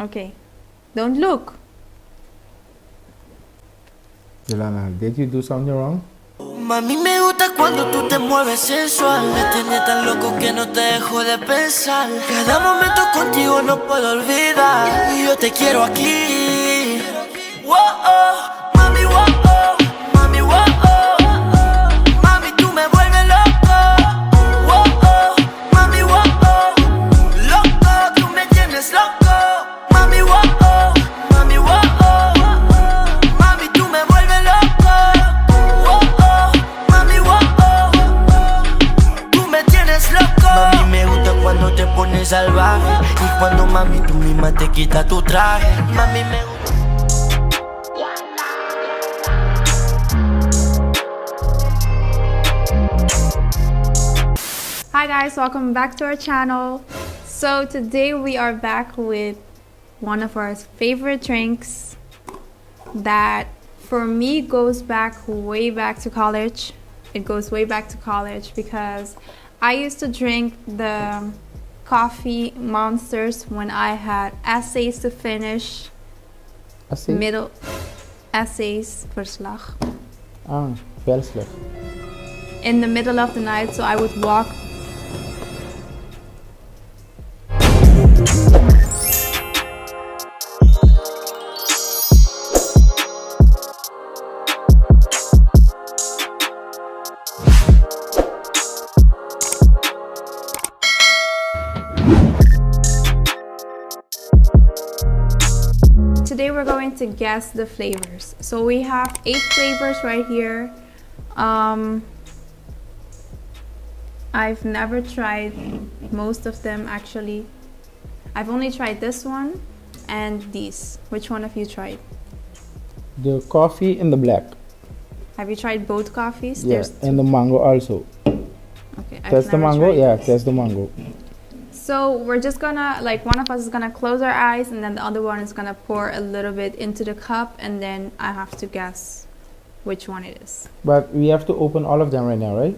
Okay. Don't look. Yolanda, did you do something wrong? Mami, me gusta cuando tú te mueves sensual. Me tienes tan loco que no te dejo de pensar. Cada momento contigo no puedo olvidar. Y yo te quiero aquí. Wow, oh, mami, wow, oh, mami, wow, oh. Mami, tú me vuelves loco. Wow, oh, mami, wow, oh. Loco, tú me tienes loco. Mami, wow, oh, mami, wow, oh. Mami, tú me vuelves loco. Wow, oh, mami, wow, oh. Tú me tienes loco. Mami, me gusta cuando te pones salvaje. Y cuando, mami, tú misma te quitas tu traje. Mami, me gusta. Hi guys, welcome back to our channel. So today we are back with one of our favorite drinks that for me goes back way back to college. It goes way back to college because I used to drink the coffee monsters when I had essays to finish. Essay? Middle essays verslag. Verslag. In the middle of the night, so I would walk. Today we're going to guess the flavors. So we have 8 flavors right here. I've never tried most of them actually. I've only tried this one and these. Which one have you tried? The coffee and the black. Have you tried both coffees? Yeah, and the mango also. Okay, That's the mango? Yeah, that's the mango. So we're just gonna, like, one of us is gonna close our eyes and then the other one is gonna pour a little bit into the cup and then I have to guess which one it is. But we have to open all of them right now, right?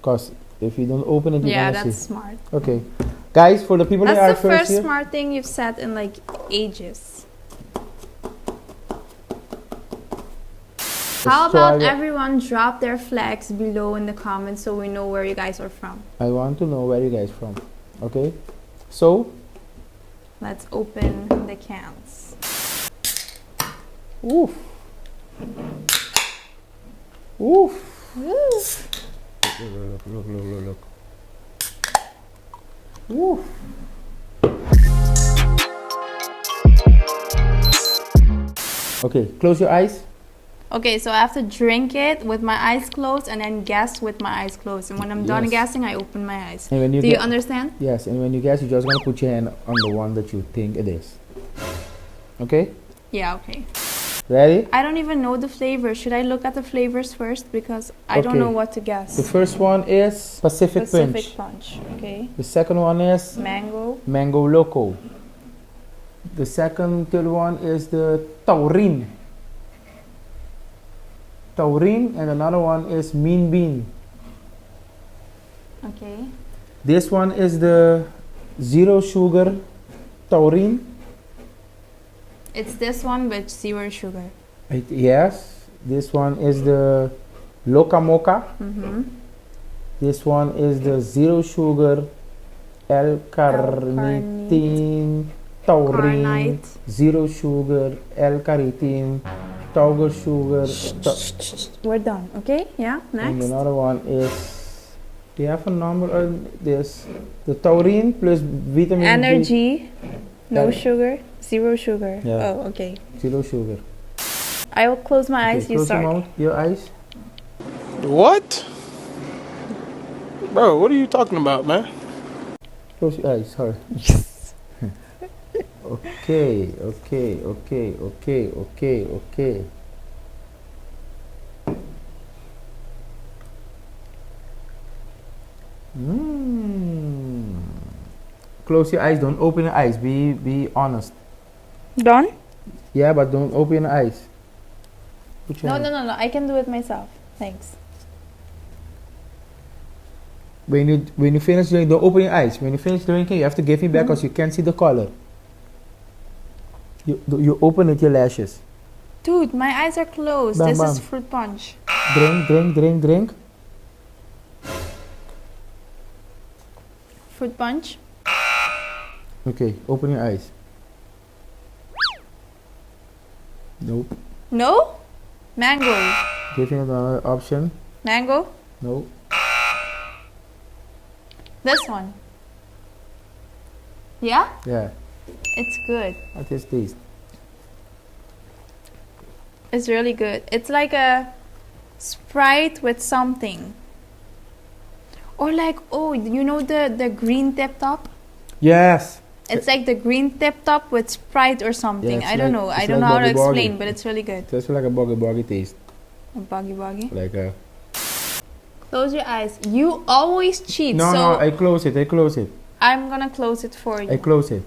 Because if you don't open it, you're Yeah, gonna that's see. smart. Okay. Guys, for the people that are That's the first first here. smart thing you've said in like ages. How So about everyone drop their flags below in the comments so we know where you guys are from. I want to know where you guys from. Okay? So, Let's open the cans. oof. Oof. Woo. Look. Oof. Okay, close your eyes. Okay, so I have to drink it with my eyes closed and then guess with my eyes closed. And when I'm done Yes. guessing, I open my eyes. And when you Do you get- understand? Yes, and when you guess, you're just gonna put your hand on the one that you think it is. Okay? Yeah, okay. Ready? I don't even know the flavors. Should I look at the flavors first? Because I don't Okay. know what to guess. The first one is Pacific Pacific Punch. Punch. Okay. The second one is Mango. Mango Loco. The third one is the Taurine. And another one is Mean Bean. Okay. This one is the Zero Sugar Taurine. It's this one with 0 sugar. Yes. This one is the LOCA MOCA. Mm-hmm. This one is the Zero Sugar L-Carnitine Taurine. Carnite. Zero Sugar L-Carnitine Tauger Sugar. We're done. Okay. Yeah. And Next. another one is, do you have a number on this? The taurine plus vitamin B. Energy. No Yeah. sugar. 0 sugar. Yeah. Oh, okay. Zero sugar. I will close my eyes. Okay, You close your start. mouth, your eyes. What? Bro, what are you talking about, man? Close your eyes, sorry. Okay. Close your eyes, don't open your eyes. Be honest. Done? Yeah, but don't open your eyes. Put your No, hand. no. I can do it myself. Thanks. When you finish drinking, don't open your eyes. When you finish drinking, you have to give me back because you can't see the color. You open with your lashes. Dude, my eyes are closed. Bam, This is bam. fruit punch. Drink, drink, drink, drink. Fruit punch. Okay, open your eyes. Nope. No? Mango. Give me another option. Mango. No. This one. Yeah? Yeah. It's good. What is this? It's really good. It's like a Sprite with something. Or like, oh, you know the green tip top? Yes. It's like the green tip top with Sprite or something. Yeah, I it's don't like- know. it's I don't know like how to Boggy Boggy. explain, but it's really good. That's like a boggy taste. A buggy buggy. Like a. Close your eyes. You always cheat. No, so no, I close it. I close it. I'm gonna close it for I you. close it.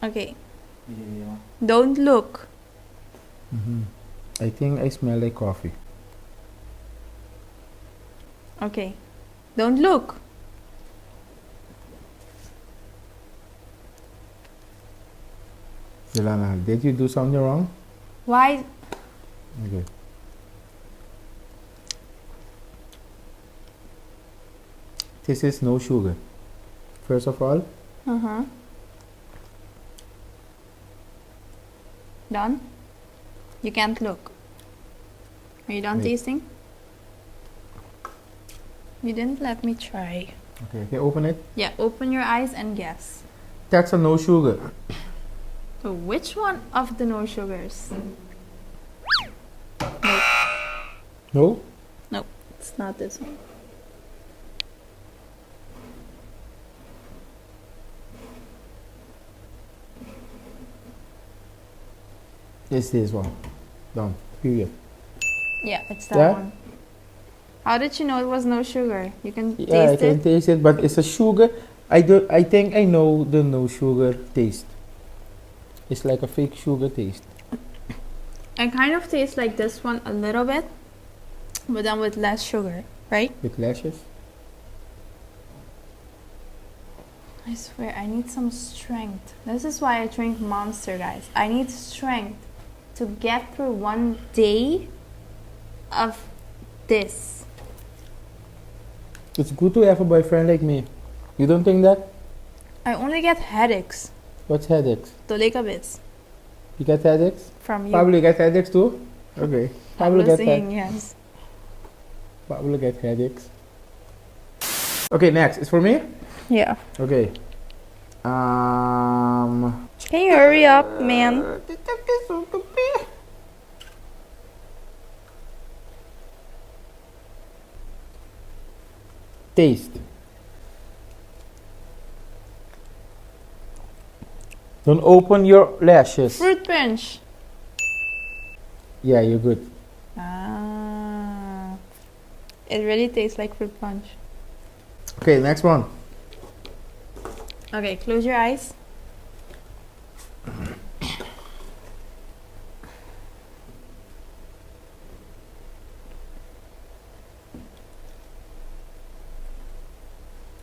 Okay. Don't look. I think I smell like coffee. Okay. Don't look. Delana, did you do something wrong? Why? Okay. This is no sugar. First of all, Uh-huh. Done? You can't look. Are you done Wait. tasting? You didn't let me try. okay, open it. Yeah, open your eyes and guess. That's a no sugar. So which one of the no sugars? No? Nope, it's not this one. It's this one. Done. Period. Yeah, it's that Yeah? one. How did you know it was no sugar? You can Yeah, I taste can it. taste it, but it's a sugar. I think I know the no sugar taste. It's like a fake sugar taste. It kind of tastes like this one a little bit, but then with less sugar, right? With lashes. I swear, I need some strength. This is why I drink Monster, guys. I need strength to get through one day of this. It's good to have a boyfriend like me. You don't think that? I only get headaches. What's headaches? Toleka bits You get headaches? from you. Pablo get headaches too? Okay. Pablo Pablo get saying yes. Pablo get headaches. Okay, next. It's for me? Yeah. Okay. Can you hurry up, man? Taste. Don't open your lashes. Fruit punch. Yeah, you're good. Ah. It really tastes like fruit punch. Okay, next one. Okay, close your eyes.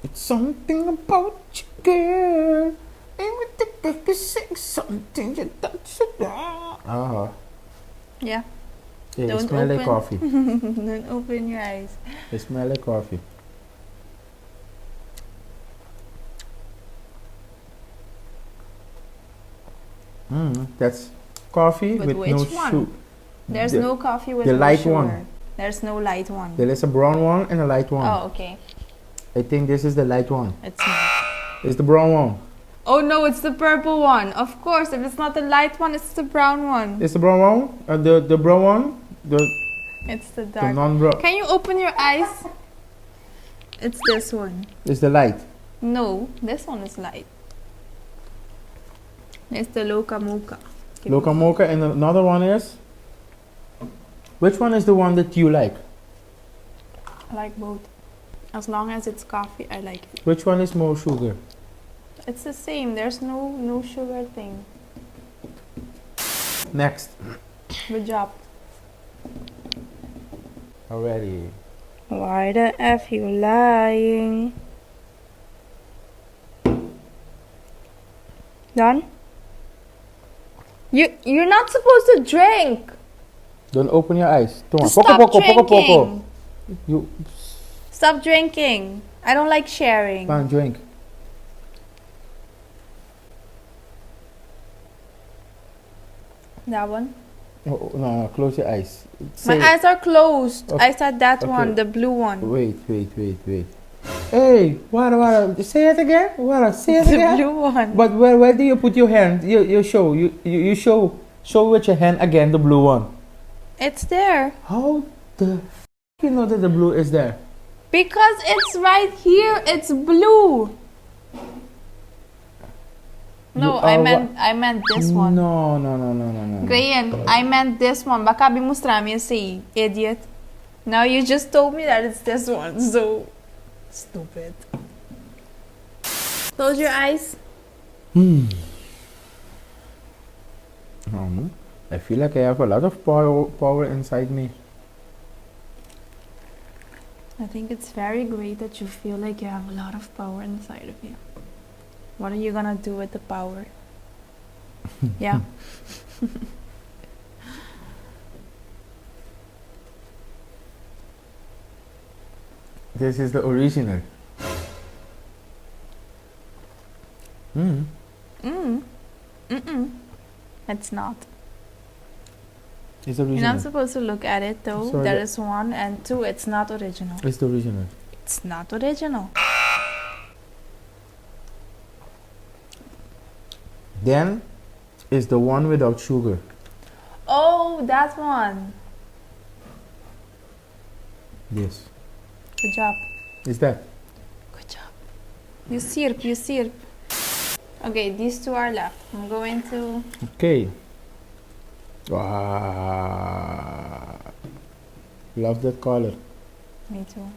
It's something about you, girl. And we sing something you touch it down. Ah, Yeah. yeah, it Don't smells like open. coffee. Then open your eyes. It smells like coffee. That's coffee But with which no one? sugar. There's The- no coffee with the no light sugar. one. There's no light one. There is a brown one and a light one. Oh, okay. I think this is the light one. It's not. It's the brown one. Oh no, it's the purple one. Of course, if it's not the light one, it's the brown one. It's the brown one. The brown one. It's the The dark. non-brown. Can you open your eyes? It's this one. It's the light. No, this one is light. It's the LOCA MOCA. LOCA MOCA, and another one is. Which one is the one that you like? I like both. As long as it's coffee, I like it. Which one is more sugar? It's the same. There's no sugar thing. Next. Good job. already. Why the F you lying? Done? You're not supposed to drink. Don't open your eyes. Toma. Stop Poco. drinking. You Stop drinking. I don't like sharing. can't drink. That one? Oh, no, close your eyes. My eyes are closed. Okay. I said that Okay. one, the blue one. Wait. Hey, what? Say it again. What? Say it The again. blue one. But where do you put your hand? You show. You show with your hand again the blue one. It's there. How the you know that the blue is there? Because it's right here. It's blue. No, You are I meant this one. No. Gayan, I meant this one. Baka abhi mostrar-me esse aí, idiot. Now you just told me that it's this one, so stupid. Close your eyes. I feel like I have a lot of power inside me. I think it's very great that you feel like you have a lot of power inside of you. What are you gonna do with the power? Yeah. This is the original. It's not. It's You're original. not supposed to look at it though. Sorry. That is one, and two, it's not original. It's the original. It's not original. Then is the one without sugar. Oh, that one. Yes. Good job. Is that? Good job. You sirp. Okay, these two are left. I'm going to... Okay. Wow. Love that color. Me too.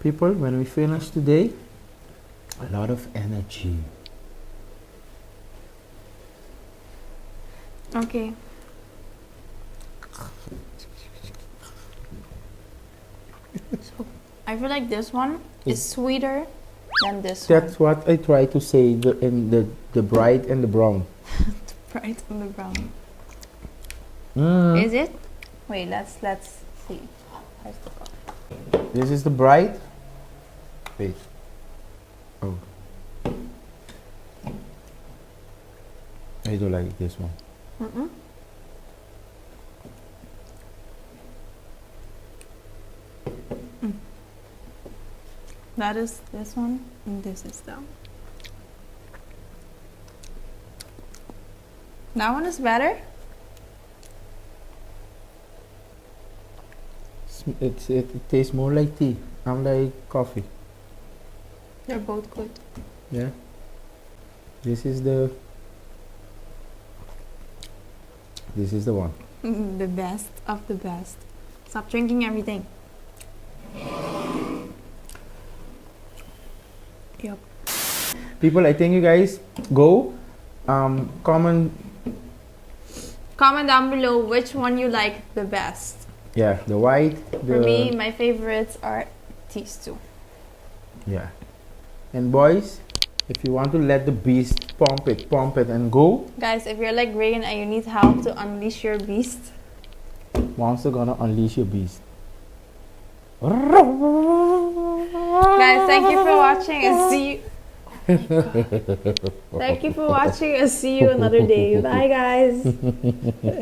People, when we finish today, a lot of energy. Okay. So, I feel like this one is sweeter than this That's what I try to say in the bright and the brown. one. Bright on the brown. Mm. Is it? Wait, let's see. Where's the color? This is the bright. Wait. Oh. I don't like this one. That is this one, and this is that one. That one is better? It tastes more like tea. I'm like coffee. They're both good. Yeah. This is the one. The best of the best. Stop drinking everything. Yep. People, I think you guys go comment. Comment down below which one you like the best. Yeah, the white. For me, my favorites are these two. Yeah. And boys, if you want to let the beast pump it and go, Guys, if you're like Reagan and you need help to unleash your beast, Monster gonna unleash your beast. guys, thank you for watching and see you. Thank you for watching and see you another day. Bye, guys.